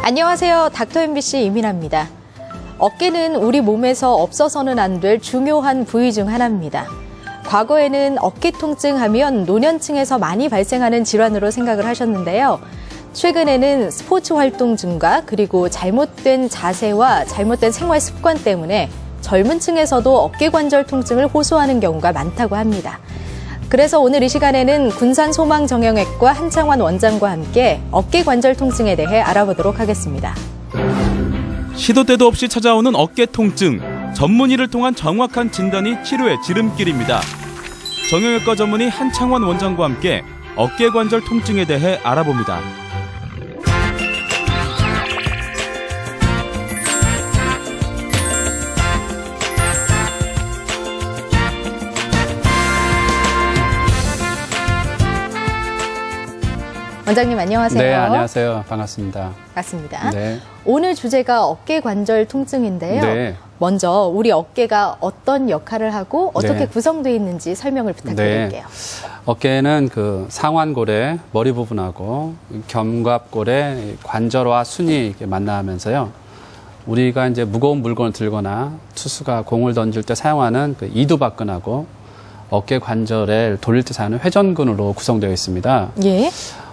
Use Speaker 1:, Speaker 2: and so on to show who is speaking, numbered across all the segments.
Speaker 1: 안녕하세요. 닥터 MBC 이민아입니다. 어깨는 우리 몸에서 없어서는 안 될 중요한 부위 중 하나입니다. 과거에는 어깨 통증 하면 노년층에서 많이 발생하는 질환으로 생각을 하셨는데요. 최근에는 스포츠 활동 증가 그리고 잘못된 자세와 잘못된 생활 습관 때문에 젊은 층에서도 어깨 관절 통증을 호소하는 경우가 많다고 합니다. 그래서 오늘 이 시간에는 군산소망정형외과 한창환 원장과 함께 어깨 관절 통증에 대해 알아보도록 하겠습니다.
Speaker 2: 시도 때도 없이 찾아오는 어깨 통증. 전문의를 통한 정확한 진단이 치료의 지름길입니다. 정형외과 전문의 한창환 원장과 함께 어깨 관절 통증에 대해 알아봅니다.
Speaker 1: 원장님 안녕하세요.
Speaker 3: 네, 안녕하세요. 반갑습니다.
Speaker 1: 반갑습니다.
Speaker 3: 네.
Speaker 1: 오늘 주제가 어깨 관절 통증인데요.
Speaker 3: 네.
Speaker 1: 먼저 우리 어깨가 어떤 역할을 하고 어떻게
Speaker 3: 네.
Speaker 1: 구성되어 있는지 설명을 부탁드릴게요.
Speaker 3: 어깨는 그 상완골의 머리 부분하고 견갑골의 관절과 순이 이렇게 만나면서요. 우리가 이제 무거운 물건을 들거나 투수가 공을 던질 때 사용하는 그 이두박근하고 어깨 관절을 돌릴 때 사용하는 회전근으로 구성되어 있습니다.
Speaker 1: 예.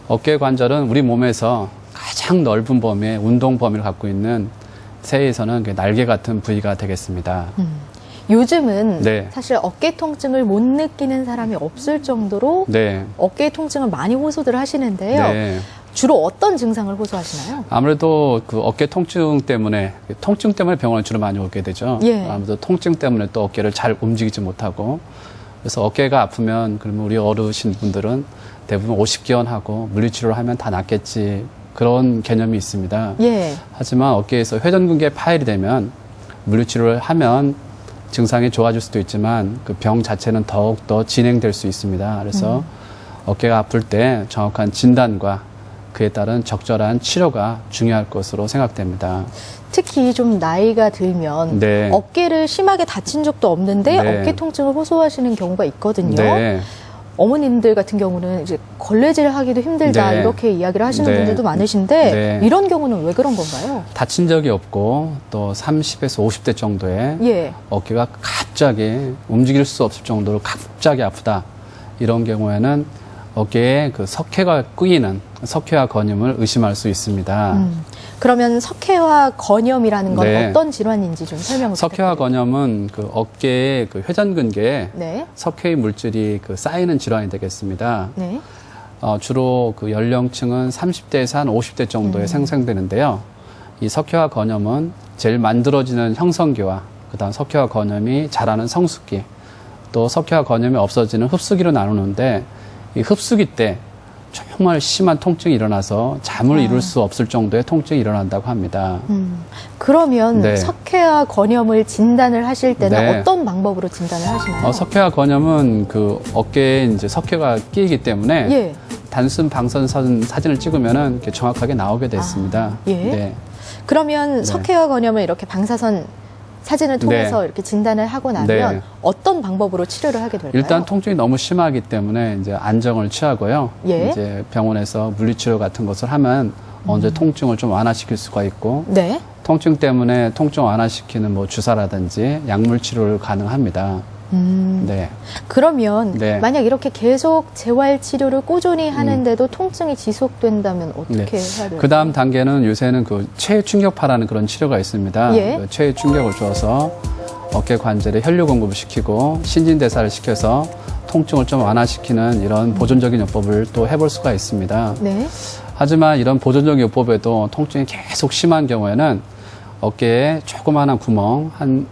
Speaker 3: 어깨 관절은 우리 몸에서 가장 넓은 범위의 운동 범위를 갖고 있는 새에서는 날개 같은 부위가 되겠습니다.
Speaker 1: 요즘은
Speaker 3: 네.
Speaker 1: 사실 어깨 통증을 못 느끼는 사람이 없을 정도로
Speaker 3: 네.
Speaker 1: 어깨 통증을 많이 호소들 하시는데요.
Speaker 3: 네.
Speaker 1: 주로 어떤 증상을 호소하시나요?
Speaker 3: 아무래도 그 어깨 통증 때문에 병원에 주로 많이 오게 되죠.
Speaker 1: 예.
Speaker 3: 아무래도 통증 때문에 또 어깨를 잘 움직이지 못하고 그래서 어깨가 아프면 그러면 우리 어르신 분들은 대부분 50개원하고 물리치료를 하면 다 낫겠지 그런 개념이 있습니다.
Speaker 1: 예.
Speaker 3: 하지만 어깨에서 회전근개 파열이 되면 물리치료를 하면 증상이 좋아질 수도 있지만 그 병 자체는 더욱더 진행될 수 있습니다. 그래서 어깨가 아플 때 정확한 진단과 그에 따른 적절한 치료가 중요할 것으로 생각됩니다.
Speaker 1: 특히 좀 나이가 들면
Speaker 3: 네.
Speaker 1: 어깨를 심하게 다친 적도 없는데
Speaker 3: 네.
Speaker 1: 어깨 통증을 호소하시는 경우가 있거든요.
Speaker 3: 네.
Speaker 1: 어머님들 같은 경우는 이제 걸레질하기도 힘들다
Speaker 3: 네.
Speaker 1: 이렇게 이야기를 하시는
Speaker 3: 네.
Speaker 1: 분들도 많으신데
Speaker 3: 네.
Speaker 1: 이런 경우는 왜 그런 건가요?
Speaker 3: 다친 적이 없고 또 30에서 50대 정도에
Speaker 1: 예.
Speaker 3: 어깨가 갑자기 움직일 수 없을 정도로 갑자기 아프다. 이런 경우에는 어깨에 그 석회가 끼이는 석회화 건염을 의심할 수 있습니다.
Speaker 1: 그러면 석회화 건염이라는 건
Speaker 3: 네.
Speaker 1: 어떤 질환인지 좀 설명을
Speaker 3: 석회화
Speaker 1: 부탁드릴게요.
Speaker 3: 건염은 그 어깨의 그 회전근개에
Speaker 1: 네.
Speaker 3: 석회의 물질이 그 쌓이는 질환이 되겠습니다.
Speaker 1: 네.
Speaker 3: 주로 그 연령층은 30대에서 한 50대 정도에 생성되는데요. 이 석회화 건염은 제일 만들어지는 형성기와 그다음 석회화 건염이 자라는 성숙기, 또 석회화 건염이 없어지는 흡수기로 나누는데 이 흡수기 때 정말 심한 통증이 일어나서 잠을 이룰 수 없을 정도의 통증이 일어난다고 합니다.
Speaker 1: 그러면
Speaker 3: 네.
Speaker 1: 석회화 건염을 진단을 하실 때는
Speaker 3: 네.
Speaker 1: 어떤 방법으로 진단을 하시나요?
Speaker 3: 석회화 건염은 그 어깨에 이제 석회가 끼이기 때문에
Speaker 1: 예.
Speaker 3: 단순 방선 사진을 찍으면은 이렇게 정확하게 나오게 됐습니다.
Speaker 1: 예.
Speaker 3: 네.
Speaker 1: 그러면 석회화 건염을 이렇게 방사선 사진을 통해서
Speaker 3: 네.
Speaker 1: 이렇게 진단을 하고 나면
Speaker 3: 네.
Speaker 1: 어떤 방법으로 치료를 하게 될까요?
Speaker 3: 일단 통증이 너무 심하기 때문에 이제 안정을 취하고요.
Speaker 1: 예.
Speaker 3: 이제 병원에서 물리치료 같은 것을 하면 언제 통증을 좀 완화시킬 수가 있고
Speaker 1: 네.
Speaker 3: 통증 때문에 통증 완화시키는 뭐 주사라든지 약물 치료를 가능합니다. 네.
Speaker 1: 그러면
Speaker 3: 네.
Speaker 1: 만약 이렇게 계속 재활 치료를 꾸준히 하는데도 통증이 지속된다면 어떻게 해야 될까요?
Speaker 3: 그 다음 단계는 요새는 그 체외 충격파라는 그런 치료가 있습니다.
Speaker 1: 예.
Speaker 3: 그 체외 충격을 줘서 어깨 관절에 혈류 공급을 시키고 신진대사를 시켜서 통증을 좀 완화시키는 이런 보존적인 요법을 또 해볼 수가 있습니다.
Speaker 1: 네.
Speaker 3: 하지만 이런 보존적인 요법에도 통증이 계속 심한 경우에는 어깨에 조그마한 구멍, 한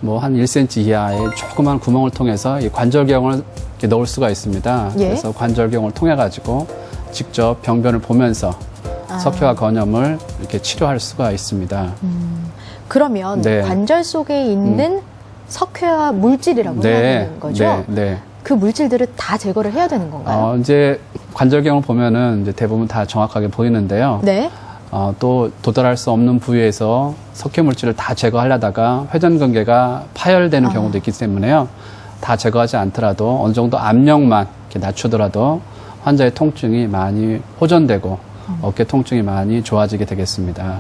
Speaker 3: 1cm 이하의 조그마한 구멍을 통해서 이 관절경을 이렇게 넣을 수가 있습니다.
Speaker 1: 예.
Speaker 3: 그래서 관절경을 통해가지고 직접 병변을 보면서 석회화 건염을 이렇게 치료할 수가 있습니다.
Speaker 1: 그러면
Speaker 3: 네.
Speaker 1: 관절 속에 있는 석회화 물질이라고 해야 되는 거죠?
Speaker 3: 네.
Speaker 1: 그 물질들을 다 제거를 해야 되는 건가요?
Speaker 3: 이제 관절경을 보면은 이제 대부분 다 정확하게 보이는데요.
Speaker 1: 네.
Speaker 3: 또 도달할 수 없는 부위에서 석회 물질을 다 제거하려다가 회전근개가 파열되는 경우도 있기 때문에요. 다 제거하지 않더라도 어느 정도 압력만 이렇게 낮추더라도 환자의 통증이 많이 호전되고 어깨 통증이 많이 좋아지게 되겠습니다.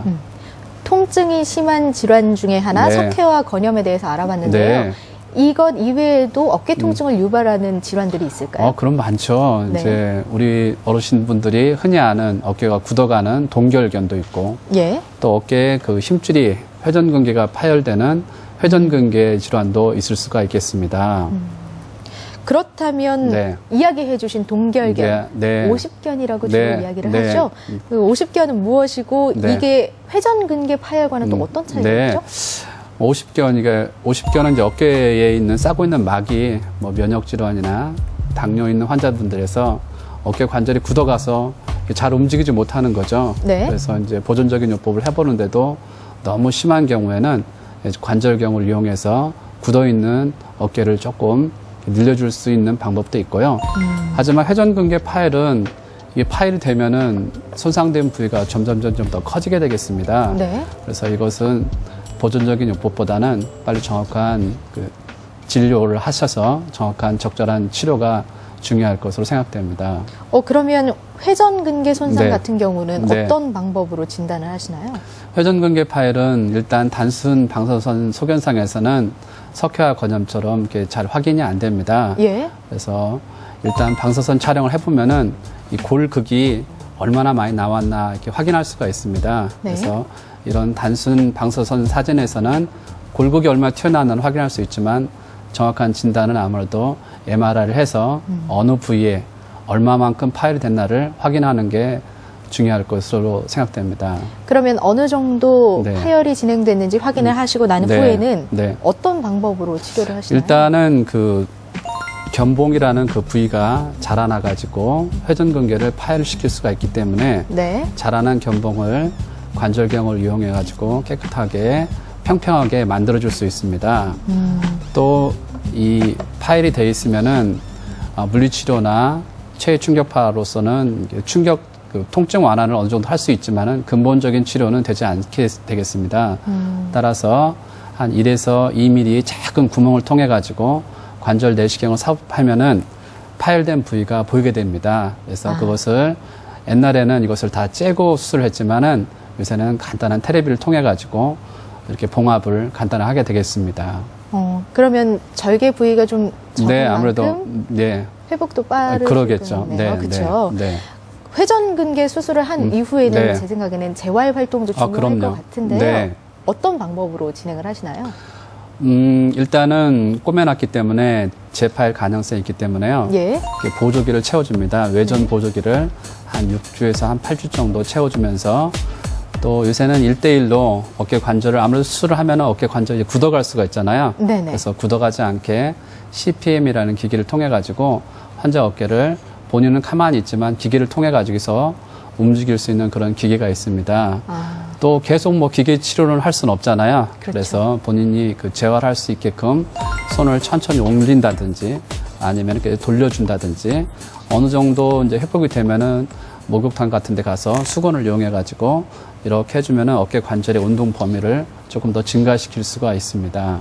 Speaker 1: 통증이 심한 질환 중에 하나
Speaker 3: 네.
Speaker 1: 석회화 건염에 대해서 알아봤는데요.
Speaker 3: 네.
Speaker 1: 이것 이외에도 어깨 통증을 유발하는 질환들이 있을까요?
Speaker 3: 그럼 많죠.
Speaker 1: 네.
Speaker 3: 이제 우리 어르신분들이 흔히 아는 어깨가 굳어가는 동결견도 있고,
Speaker 1: 예.
Speaker 3: 또 어깨에 그 힘줄이 회전근개가 파열되는 회전근개 질환도 있을 수가 있겠습니다.
Speaker 1: 그렇다면
Speaker 3: 네.
Speaker 1: 이야기해 주신 동결견,
Speaker 3: 네, 네.
Speaker 1: 50견이라고 주로
Speaker 3: 네,
Speaker 1: 이야기를
Speaker 3: 네.
Speaker 1: 하죠. 그 50견은 무엇이고
Speaker 3: 네.
Speaker 1: 이게 회전근개 파열과는 또 어떤 차이가
Speaker 3: 네.
Speaker 1: 있죠?
Speaker 3: 50견은 이제 어깨에 싸고 있는 막이 뭐 면역 질환이나 당뇨 있는 환자분들에서 어깨 관절이 굳어가서 잘 움직이지 못하는 거죠.
Speaker 1: 네.
Speaker 3: 그래서 이제 보존적인 요법을 해보는데도 너무 심한 경우에는 관절경을 이용해서 굳어 있는 어깨를 조금 늘려줄 수 있는 방법도 있고요. 하지만 회전근개 파열은 이게 파열이 되면은 손상된 부위가 점점 더 커지게 되겠습니다.
Speaker 1: 네.
Speaker 3: 그래서 이것은 보존적인 요법보다는 빨리 정확한 그 진료를 하셔서 정확한 적절한 치료가 중요할 것으로 생각됩니다.
Speaker 1: 그러면 회전근개 손상
Speaker 3: 네.
Speaker 1: 같은 경우는
Speaker 3: 네.
Speaker 1: 어떤 방법으로 진단을 하시나요?
Speaker 3: 회전근개 파열은 일단 단순 방사선 소견상에서는 석회화 건염처럼 이렇게 잘 확인이 안 됩니다.
Speaker 1: 예.
Speaker 3: 그래서 일단 방사선 촬영을 해보면은 이 골극이 얼마나 많이 나왔나 이렇게 확인할 수가 있습니다.
Speaker 1: 네.
Speaker 3: 그래서 이런 단순 방사선 사진에서는 골극이 얼마나 튀어나왔는지 확인할 수 있지만 정확한 진단은 아무래도 MRI를 해서 어느 부위에 얼마만큼 파열이 됐나를 확인하는 게 중요할 것으로 생각됩니다.
Speaker 1: 그러면 어느 정도
Speaker 3: 네.
Speaker 1: 파열이 진행됐는지 확인을 하시고 난
Speaker 3: 네.
Speaker 1: 후에는
Speaker 3: 네.
Speaker 1: 어떤 방법으로 치료를 하시나요?
Speaker 3: 일단은 그 견봉이라는 그 부위가 자라나 가지고 회전근개를 파열시킬 수가 있기 때문에
Speaker 1: 네.
Speaker 3: 자라난 견봉을 관절경을 이용해 가지고 깨끗하게 평평하게 만들어 줄 수 있습니다. 또 이 파열이 돼 있으면은 물리치료나 체외 충격파로서는 충격 그 통증 완화를 어느 정도 할 수 있지만은 근본적인 치료는 되지 않게 되겠습니다. 따라서 한 1에서 2mm 작은 구멍을 통해 가지고 관절 내시경을 삽입하면은 파열된 부위가 보이게 됩니다. 그래서 그것을 옛날에는 이것을 다 째고 수술을 했지만은 요새는 간단한 테레비를 통해 가지고 이렇게 봉합을 간단하게 하게 되겠습니다.
Speaker 1: 그러면 절개 부위가 좀 적은
Speaker 3: 네, 아무래도
Speaker 1: 만큼
Speaker 3: 네,
Speaker 1: 회복도 빠르
Speaker 3: 그러겠죠. 네,
Speaker 1: 그렇죠.
Speaker 3: 네, 네.
Speaker 1: 회전근개 수술을 한 이후에는
Speaker 3: 네.
Speaker 1: 제 생각에는 재활 활동도 중요할
Speaker 3: 그럼요.
Speaker 1: 것 같은데요.
Speaker 3: 네.
Speaker 1: 어떤 방법으로 진행을 하시나요?
Speaker 3: 일단은 꼬매놨기 때문에 재파열 가능성이 있기 때문에요.
Speaker 1: 예.
Speaker 3: 이렇게 보조기를 채워줍니다. 외전 보조기를 한 6주에서 한 8주 정도 채워주면서 또 요새는 1대1로 어깨 관절을 아무래도 수술을 하면 어깨 관절이 굳어갈 수가 있잖아요.
Speaker 1: 네네.
Speaker 3: 그래서 굳어가지 않게 CPM이라는 기기를 통해 가지고 환자 어깨를 본인은 가만히 있지만 기기를 통해 가지고서 움직일 수 있는 그런 기계가 있습니다. 또 계속 뭐 기계 치료를 할 수는 없잖아요.
Speaker 1: 그렇죠.
Speaker 3: 그래서 본인이 그 재활할 수 있게끔 손을 천천히 올린다든지 아니면 이렇게 돌려준다든지 어느 정도 이제 회복이 되면은 목욕탕 같은 데 가서 수건을 이용해 가지고 이렇게 해주면은 어깨 관절의 운동 범위를 조금 더 증가시킬 수가 있습니다.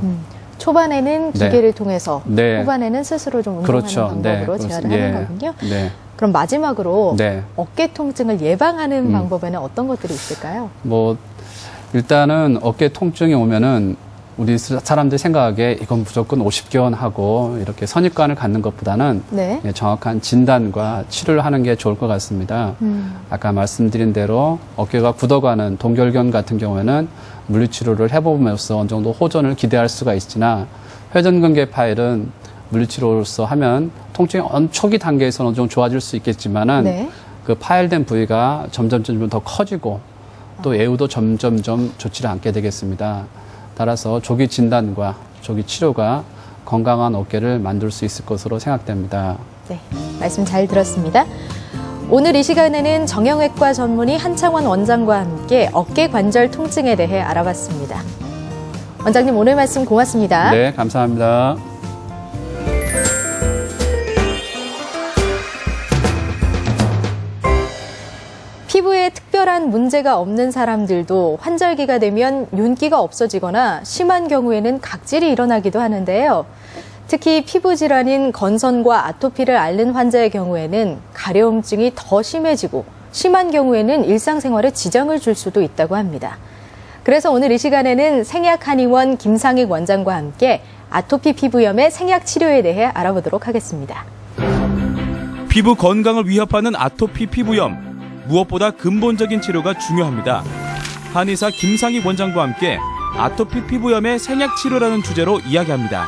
Speaker 1: 초반에는
Speaker 3: 네.
Speaker 1: 기계를 통해서
Speaker 3: 네.
Speaker 1: 후반에는 스스로 좀 운동하는
Speaker 3: 그렇죠.
Speaker 1: 방법으로
Speaker 3: 네.
Speaker 1: 재활을
Speaker 3: 예.
Speaker 1: 하는 거군요.
Speaker 3: 네.
Speaker 1: 그럼 마지막으로
Speaker 3: 네.
Speaker 1: 어깨 통증을 예방하는 방법에는 어떤 것들이 있을까요?
Speaker 3: 뭐 일단은 어깨 통증이 오면은 우리 사람들이 생각하기에 이건 무조건 50견 하고 이렇게 선입관을 갖는 것보다는
Speaker 1: 네.
Speaker 3: 정확한 진단과 치료를 하는 게 좋을 것 같습니다. 아까 말씀드린 대로 어깨가 굳어가는 동결견 같은 경우에는 물리치료를 해보면서 어느 정도 호전을 기대할 수가 있으나 회전근개 파열은 물리치료로서 하면 통증이 초기 단계에서는 어느 정도 좋아질 수 있겠지만은
Speaker 1: 네.
Speaker 3: 그 파열된 부위가 점점 더 커지고 또 애우도 점점 좋지 않게 되겠습니다. 따라서 조기 진단과 조기 치료가 건강한 어깨를 만들 수 있을 것으로 생각됩니다.
Speaker 1: 네, 말씀 잘 들었습니다. 오늘 이 시간에는 정형외과 전문의 한창원 원장과 함께 어깨 관절 통증에 대해 알아봤습니다. 원장님 오늘 말씀 고맙습니다.
Speaker 3: 네, 감사합니다.
Speaker 1: 피부에 특별한 문제가 없는 사람들도 환절기가 되면 윤기가 없어지거나 심한 경우에는 각질이 일어나기도 하는데요. 특히 피부 질환인 건선과 아토피를 앓는 환자의 경우에는 가려움증이 더 심해지고 심한 경우에는 일상생활에 지장을 줄 수도 있다고 합니다. 그래서 오늘 이 시간에는 생약한의원 김상익 원장과 함께 아토피 피부염의 생약 치료에 대해 알아보도록 하겠습니다.
Speaker 2: 피부 건강을 위협하는 아토피 피부염. 무엇보다 근본적인 치료가 중요합니다. 한의사 김상익 원장과 함께 아토피 피부염의 생약 치료라는 주제로 이야기합니다.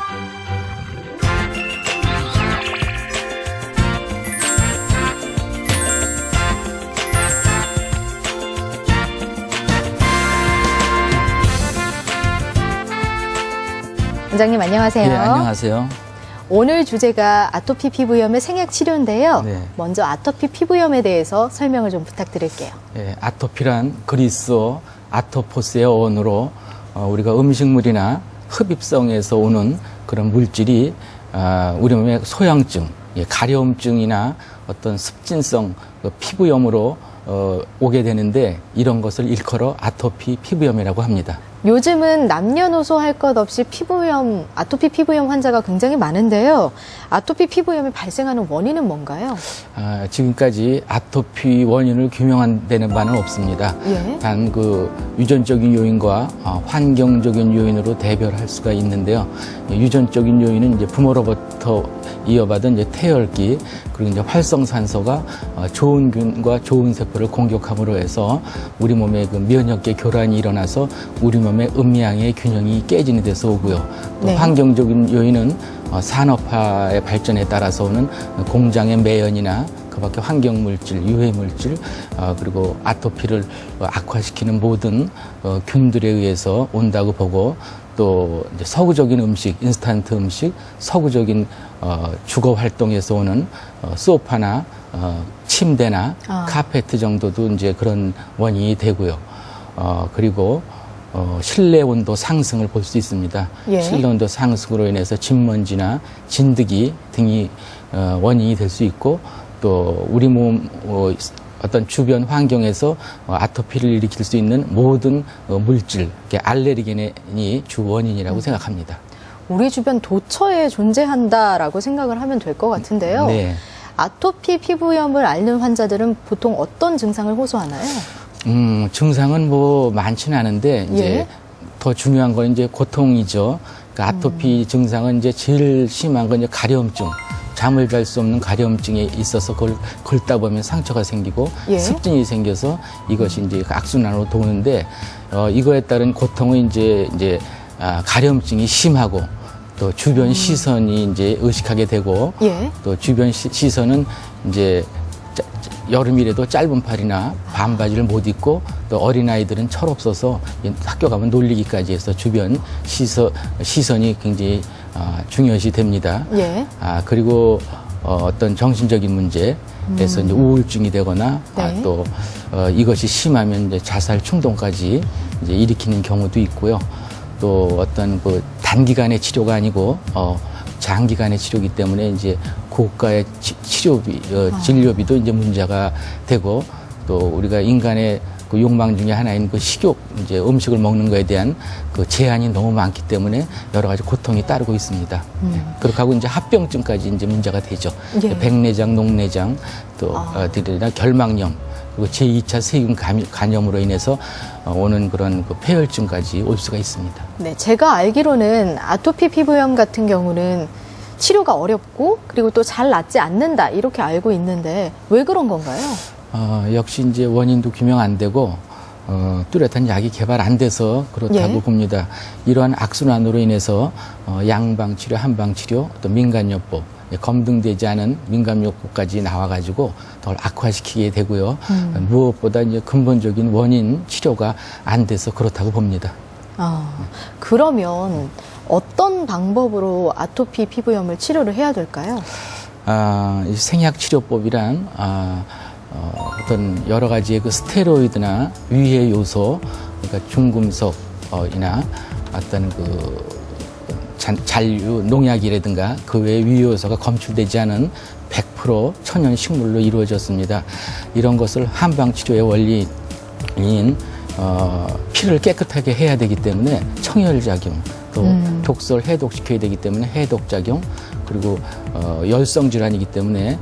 Speaker 1: 원장님 안녕하세요.
Speaker 4: 네, 안녕하세요.
Speaker 1: 오늘 주제가 아토피 피부염의 생약 치료인데요.
Speaker 4: 네.
Speaker 1: 먼저 아토피 피부염에 대해서 설명을 좀 부탁드릴게요.
Speaker 4: 예, 아토피란 그리스어 아토포스의 어원으로 우리가 음식물이나 흡입성에서 오는 그런 물질이 우리 몸의 소양증, 가려움증이나 어떤 습진성 피부염으로 오게 되는데 이런 것을 일컬어 아토피 피부염이라고 합니다.
Speaker 1: 요즘은 남녀노소 할 것 없이 피부염, 아토피 피부염 환자가 굉장히 많은데요. 아토피 피부염이 발생하는 원인은 뭔가요?
Speaker 4: 지금까지 아토피 원인을 규명되는 바는 없습니다.
Speaker 1: 예.
Speaker 4: 단 그 유전적인 요인과 환경적인 요인으로 대별할 수가 있는데요. 유전적인 요인은 이제 부모로부터 이어받은 이제 태열기 그리고 이제 활성산소가 좋은 균과 좋은 세포를 공격함으로 해서 우리 몸의 그 면역계 교란이 일어나서 우리 몸의 음양의 균형이 깨지는 데서 오고요. 또
Speaker 1: 네.
Speaker 4: 환경적인 요인은 산업화의 발전에 따라서 오는 공장의 매연이나 그 밖에 환경물질, 유해물질, 그리고 아토피를 악화시키는 모든 균들에 의해서 온다고 보고 또 이제 서구적인 음식, 인스턴트 음식, 서구적인 주거 활동에서 오는 소파나 침대나 카페트 정도도 이제 그런 원인이 되고요. 그리고 실내 온도 상승을 볼 수 있습니다.
Speaker 1: 예.
Speaker 4: 실내 온도 상승으로 인해서 진먼지나 진드기 등이 원인이 될 수 있고 또 우리 몸 어떤 주변 환경에서 아토피를 일으킬 수 있는 모든 물질, 알레르겐이 주 원인이라고 생각합니다.
Speaker 1: 우리 주변 도처에 존재한다라고 생각을 하면 될 것 같은데요.
Speaker 4: 네.
Speaker 1: 아토피 피부염을 앓는 환자들은 보통 어떤 증상을 호소하나요?
Speaker 4: 증상은 뭐 많지는 않은데 이제
Speaker 1: 예.
Speaker 4: 더 중요한 건 이제 고통이죠. 그러니까 아토피 증상은 이제 제일 심한 건 이제 가려움증. 잠을 잘 수 없는 가려움증이 있어서 그걸 긁다 보면 상처가 생기고
Speaker 1: 예.
Speaker 4: 습진이 생겨서 이것이 이제 악순환으로 도는데 이거에 따른 고통은 이제 가려움증이 심하고 또 주변 시선이 이제 의식하게 되고
Speaker 1: 예.
Speaker 4: 또 주변 시선은 이제 여름이라도 짧은 팔이나 반바지를 못 입고 또 어린아이들은 철없어서 학교 가면 놀리기까지 해서 주변 시선이 굉장히 중요시 됩니다.
Speaker 1: 예.
Speaker 4: 그리고 어떤 정신적인 문제에서 이제 우울증이 되거나
Speaker 1: 네.
Speaker 4: 또 이것이 심하면 이제 자살 충동까지 이제 일으키는 경우도 있고요. 또 어떤 그 단기간의 치료가 아니고 장기간의 치료이기 때문에 이제 고가의 치료비, 진료비도 이제 문제가 되고 또 우리가 인간의 그 욕망 중에 하나인 그 식욕, 이제 음식을 먹는 것에 대한 그 제한이 너무 많기 때문에 여러 가지 고통이 따르고 있습니다. 그렇게 하고 이제 합병증까지 이제 문제가 되죠.
Speaker 1: 예.
Speaker 4: 백내장, 녹내장, 또 들이나 결막염, 그리고 제2차 세균 감염으로 인해서 오는 그런 그 폐혈증까지 올 수가 있습니다.
Speaker 1: 네, 제가 알기로는 아토피 피부염 같은 경우는 치료가 어렵고 그리고 또 잘 낫지 않는다 이렇게 알고 있는데 왜 그런 건가요?
Speaker 4: 역시 이제 원인도 규명 안 되고 뚜렷한 약이 개발 안 돼서 그렇다고
Speaker 1: 예.
Speaker 4: 봅니다. 이러한 악순환으로 인해서 양방 치료, 한방 치료, 또 민간요법, 검증되지 않은 민간요법까지 나와가지고 더 악화시키게 되고요. 무엇보다 이제 근본적인 원인 치료가 안 돼서 그렇다고 봅니다.
Speaker 1: 그러면 어떤 방법으로 아토피 피부염을 치료를 해야 될까요?
Speaker 4: 이 생약치료법이란 어떤 여러 가지의 그 스테로이드나 위해 요소, 그러니까 중금속이나 어떤 그 잔류 농약이라든가 그 외의 위해 요소가 검출되지 않은 100% 천연 식물로 이루어졌습니다. 이런 것을 한방 치료의 원리인 피를 깨끗하게 해야 되기 때문에 청열작용, 또 독소를 해독시켜야 되기 때문에 해독작용, 그리고 열성 질환이기 때문에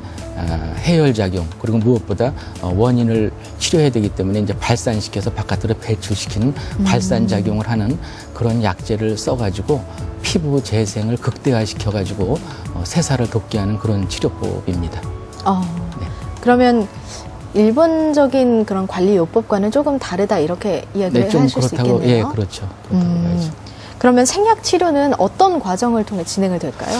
Speaker 4: 해열작용, 그리고 무엇보다 원인을 치료해야 되기 때문에 이제 발산시켜서 바깥으로 배출시키는 발산작용을 하는 그런 약제를 써가지고 피부 재생을 극대화시켜가지고 세살을 돋게 하는 그런 치료법입니다. 네.
Speaker 1: 그러면 일본적인 그런 관리 요법과는 조금 다르다 이렇게 이야기를
Speaker 4: 네, 좀
Speaker 1: 하실 수
Speaker 4: 그렇다고,
Speaker 1: 있겠네요.
Speaker 4: 예, 그렇죠. 그렇다고 봐야죠.
Speaker 1: 그러면 생약 치료는 어떤 과정을 통해 진행을 될까요?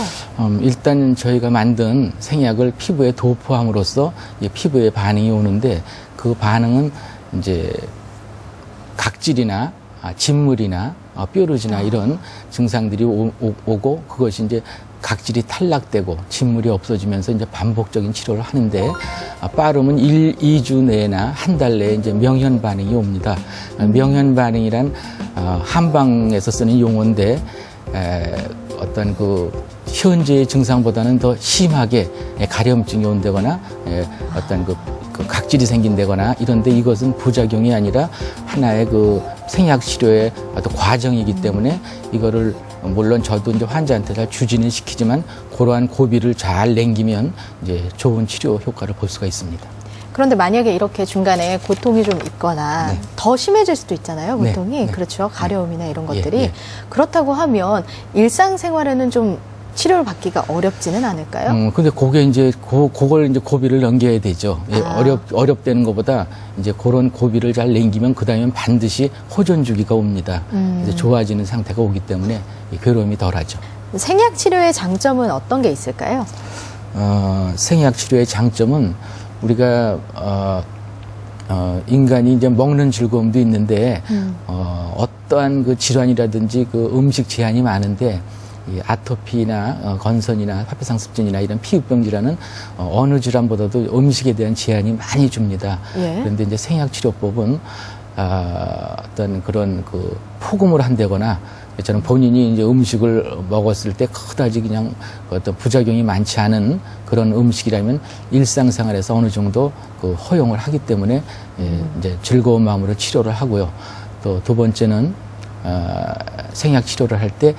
Speaker 4: 일단 저희가 만든 생약을 피부에 도포함으로써 이 피부에 반응이 오는데 그 반응은 이제 각질이나 진물이나 뾰루지나 이런 증상들이 오고 그것이 이제 각질이 탈락되고 진물이 없어지면서 이제 반복적인 치료를 하는데 빠르면 2주 내나 한 달 내에 이제 명현 반응이 옵니다. 명현 반응이란 한방에서 쓰는 용어인데 어떤 그 현재의 증상보다는 더 심하게 가려움증이 온다거나 어떤 그 각질이 생긴다거나 이런데 이것은 부작용이 아니라 하나의 그 생약 치료의 어떤 과정이기 때문에 이거를 물론 저도 이제 환자한테 잘 주지는 시키지만 그러한 고비를 잘 남기면 이제 좋은 치료 효과를 볼 수가 있습니다.
Speaker 1: 그런데 만약에 이렇게 중간에 고통이 좀 있거나
Speaker 4: 네.
Speaker 1: 더 심해질 수도 있잖아요, 고통이.
Speaker 4: 네, 네.
Speaker 1: 그렇죠. 가려움이나 이런
Speaker 4: 예,
Speaker 1: 것들이.
Speaker 4: 예.
Speaker 1: 그렇다고 하면 일상생활에는 좀 치료를 받기가 어렵지는 않을까요?
Speaker 4: 근데 그게 이제 그걸 이제 고비를 넘겨야 되죠. 예, 어렵다는 것보다 이제 그런 고비를 잘 넘기면 그다음엔 반드시 호전 주기가 옵니다. 이제 좋아지는 상태가 오기 때문에 이 괴로움이 덜하죠.
Speaker 1: 생약 치료의 장점은 어떤 게 있을까요?
Speaker 4: 생약 치료의 장점은 우리가 인간이 이제 먹는 즐거움도 있는데 어떠한 그 질환이라든지 그 음식 제한이 많은데 이 아토피나 건선이나 화폐상습진이나 이런 피부병 질환은 어느 질환보다도 음식에 대한 제한이 많이 줍니다.
Speaker 1: 예.
Speaker 4: 그런데 이제 생약치료법은 어떤 그런 그 폭음을 한다거나 저는 본인이 이제 음식을 먹었을 때 그다지 그냥 어떤 부작용이 많지 않은 그런 음식이라면 일상생활에서 어느 정도 그 허용을 하기 때문에 이제 즐거운 마음으로 치료를 하고요. 또 두 번째는 생약 치료를 할 때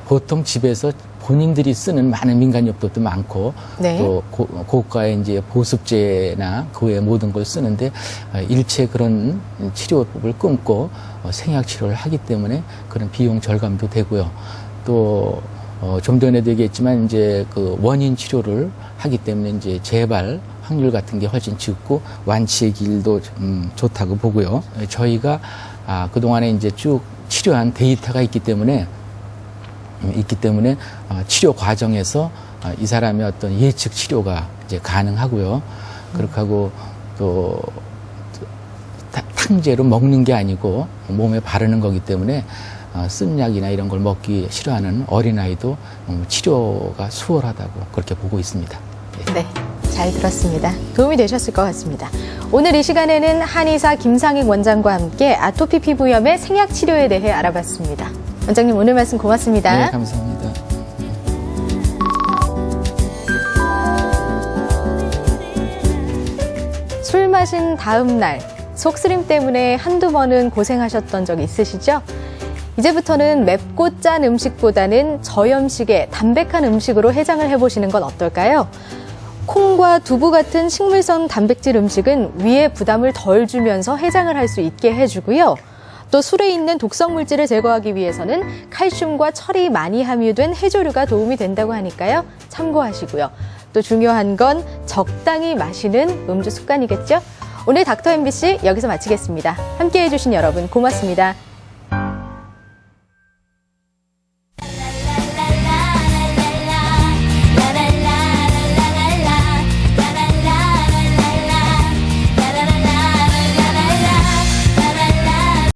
Speaker 4: 보통 집에서 본인들이 쓰는 많은 민간요법도 많고
Speaker 1: 네.
Speaker 4: 또 고가의 이제 보습제나 그 외의 모든 걸 쓰는데 일체 그런 치료법을 끊고 생약 치료를 하기 때문에 그런 비용 절감도 되고요. 또 좀 전에도 얘기했지만 이제 그 원인 치료를 하기 때문에 이제 재발 확률 같은 게 훨씬 적고 완치의 길도 좋다고 보고요. 저희가 그동안에 이제 쭉 치료한 데이터가 있기 때문에 치료 과정에서 이 사람의 어떤 예측 치료가 이제 가능하고요. 그렇게 하고 또 탕제로 먹는 게 아니고 몸에 바르는 거기 때문에 쓴 약이나 이런 걸 먹기 싫어하는 어린아이도 치료가 수월하다고 그렇게 보고 있습니다.
Speaker 1: 네, 잘 들었습니다. 도움이 되셨을 것 같습니다. 오늘 이 시간에는 한의사 김상익 원장과 함께 아토피 피부염의 생약 치료에 대해 알아봤습니다. 원장님 오늘 말씀 고맙습니다.
Speaker 4: 네, 감사합니다.
Speaker 1: 술 마신 다음 날 속쓰림 때문에 한두 번은 고생하셨던 적 있으시죠? 이제부터는 맵고 짠 음식보다는 저염식의 담백한 음식으로 해장을 해보시는 건 어떨까요? 콩과 두부 같은 식물성 단백질 음식은 위에 부담을 덜 주면서 해장을 할 수 있게 해주고요. 또 술에 있는 독성 물질을 제거하기 위해서는 칼슘과 철이 많이 함유된 해조류가 도움이 된다고 하니까요. 참고하시고요. 또 중요한 건 적당히 마시는 음주 습관이겠죠? 오늘 닥터 MBC 여기서 마치겠습니다. 함께해 주신 여러분 고맙습니다.